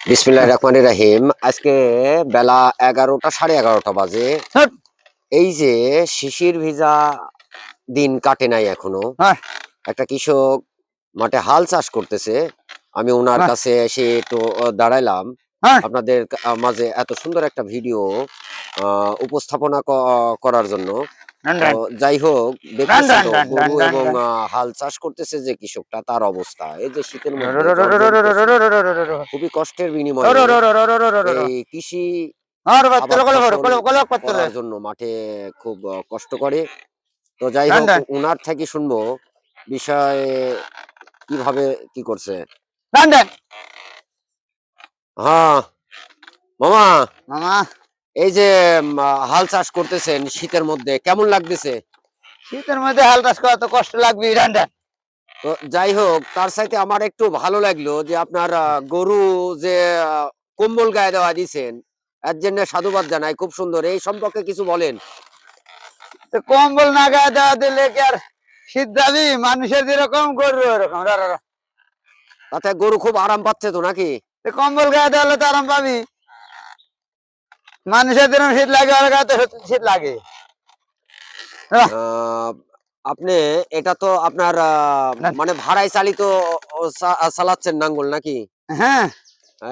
বিসমিল্লাহির রহমানির রহিম। আজকে বেলা 11টা 11:30 বাজে। হ্যাট, এই যে শিশির ভিজা দিন কাটে নাই এখনো। হ্যাঁ, একটা কৃষক মাঠে হাল চাষ করতেছে। আমি ওনার হ্যাঁ, কাছে এসে একটু দাঁড়াইলাম। হ্যাঁ, আপনাদের মাঝে এত সুন্দর একটা ভিডিও উপস্থাপনা করার জন্য। ডান, তো ডান, যাই হোক, ডান, দেখতেছেন ডান, তো ডান, ডান, গরু ডান, এবং ডান। হাল চাষ করতেছে যে কৃষকটা, তার অবস্থা এই যে শীতের রো, রো, মধ্যে রো, রো, রো, রো, জর্জরিত রো, রো, রো, রো, রো, রো, রো। খুবই কষ্টের রো, বিনিময়ে রো, রো, রো, রো, রো, রো, রো, রো, রো। এই কৃষি আর বাত্তলে আবাদ কলে ভরো, ফসল কলে কলে বাত্তলে। করার জন্য মাঠে খুব কষ্ট করে। তো যাই ডান, হোক, ডান, উনার থেকে শুনবো বিষয়ে কিভাবে কি করছে। ডান, ডান। হ্যাঁ মামা, মামা, এই যে হাল চাষ করতেছেন শীতের মধ্যে, কেমন লাগতেছে? শীতের মধ্যে হাল চাষ করা তো কষ্ট লাগবে। ডান, ডান। তো যাই হোক, তার সাথে আমার একটু ভালো লাগলো যে আপনার গরু যে কম্বল গায়ে দেওয়া দিছেন, এর জন্য সাধুবাদ জানাই, খুব সুন্দর। এই সম্পর্কে কিছু বলেন। তো কম্বল না গায়ে দেওয়া দিলে কি আর শীত যাবি? মানুষের যেরকম গরু ওরকম। রা, রা, রা। তাতে গরু খুব আরাম পাচ্ছে তো নাকি? তো কম্বল গায়ে দেওয়ালে তো আরাম পাবি। মানুষের যেরকম শীত লাগে ওর গায়ে তো শীত লাগে। আহ, আহ, আপনি এটা তো আপনার ডান। মানে ভাড়ায় চালিত চালাচ্ছেন নাঙ্গল নাকি? হ্যাঁ,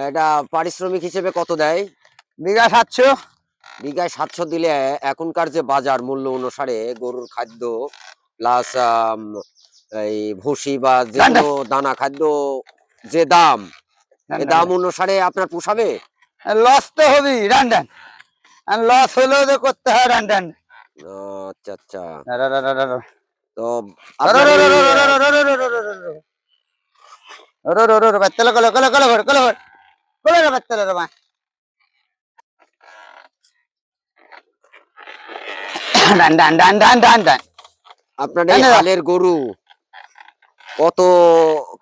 এটা পারিশ্রমিক হিসেবে কত দেয়? বিঘা 700। বিঘায় 700 দিলে এখনকার যে বাজার মূল্য অনুসারে গরুর খাদ্য প্লাস এই ভুসি বা ডান, যেগুলো ডান, দানা খাদ্য যে দাম, ডান, এ ডান, দাম ডান। অনুসারে আপনার পোষাবে? লস তো হবেই। ডান, ডান। আর লস হলেও তো করতে হয়। ডান, ডান। আচ্ছা আচ্ছা। রা, রা, রা, রা, রা, রা। তো রা, রা, আপনার রা, এই রা, রা, রা, রা, রা, রা, রা, রা, রা, রা, রা। রো, রো, রো, রো, বাত্তালে কলে কলে কলে ভর কলে ভর কলে রে বাত্তালে রে মা। ডান, ডান, ডান, ডান, ডান, ডান। আপনার ডান, এই ডান। হালের গরু কত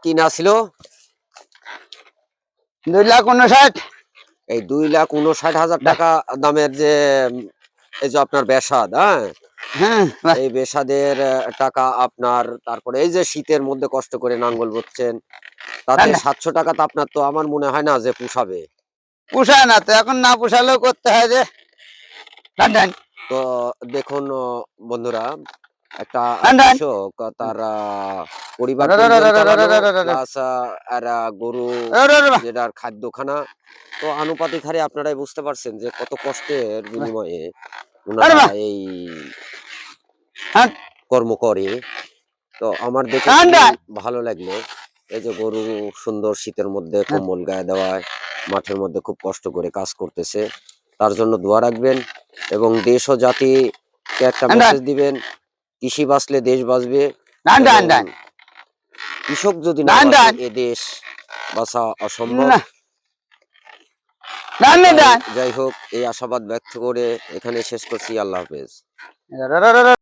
কিনা ছিল? 2,59,000। এই 2,59,000 ডান। টাকা দামের যে এই যে আপনার বেসাদ, হ্যাঁ, হ্যাঁ, বাহ। এই বেসাদের টাকা আপনার, তারপরে এই যে শীতের মধ্যে কষ্ট করে নাঙ্গল বচ্ছেন, তাতে ডান, ডান। 700 টাকা তো আপনার তো আমার মনে হয় না যে পুষাবে। পোষায় না তো, এখন না পোষালেও করতে হয় যে। ডান, ডান, তো দেখুন বন্ধুরা, একটা ডান, ডান। কৃষক তার পরিবার রা, রা, রা, পরিজন রা, রা, রা, চালানো রা, রা, রা, রা। প্লাস গরু রা, রা, রা, বাহ। যেটার খাদ্যখানা, তো আনুপাতিক হারে আপনারাই বুঝতে পারছেন যে কত কষ্টের বাহ। বিনিময়ে আরে ওনারা বাহ। এই হ্যাঁ, কর্ম করে। তো আমার দেখে ডান, খুবই ডান। ভালো লাগলো। এই যে গরু সুন্দর শীতের মধ্যে হ্যাঁ, কম্বল গায়ে দেওয়ায় মাঠের মধ্যে খুব কষ্ট করে কাজ করতেছে। তার জন্য দোয়া রাখবেন এবং দেশ ও জাতিকে একটা ডান, ডান, মেসেজ দিবেন, কৃষি বাঁচলে দেশ বাঁচবে। ডান, ডান, এবং ডান, কৃষক যদি না ডান, বাঁচে ডান, এ দেশ বাঁচা অসম্ভব। না, ডান, তাই ডান। যাই হোক, এই আশাবাদ ব্যক্ত করে এখানে শেষ করছি। আল্লাহ হাফেজ। রা, রা, রা, রা।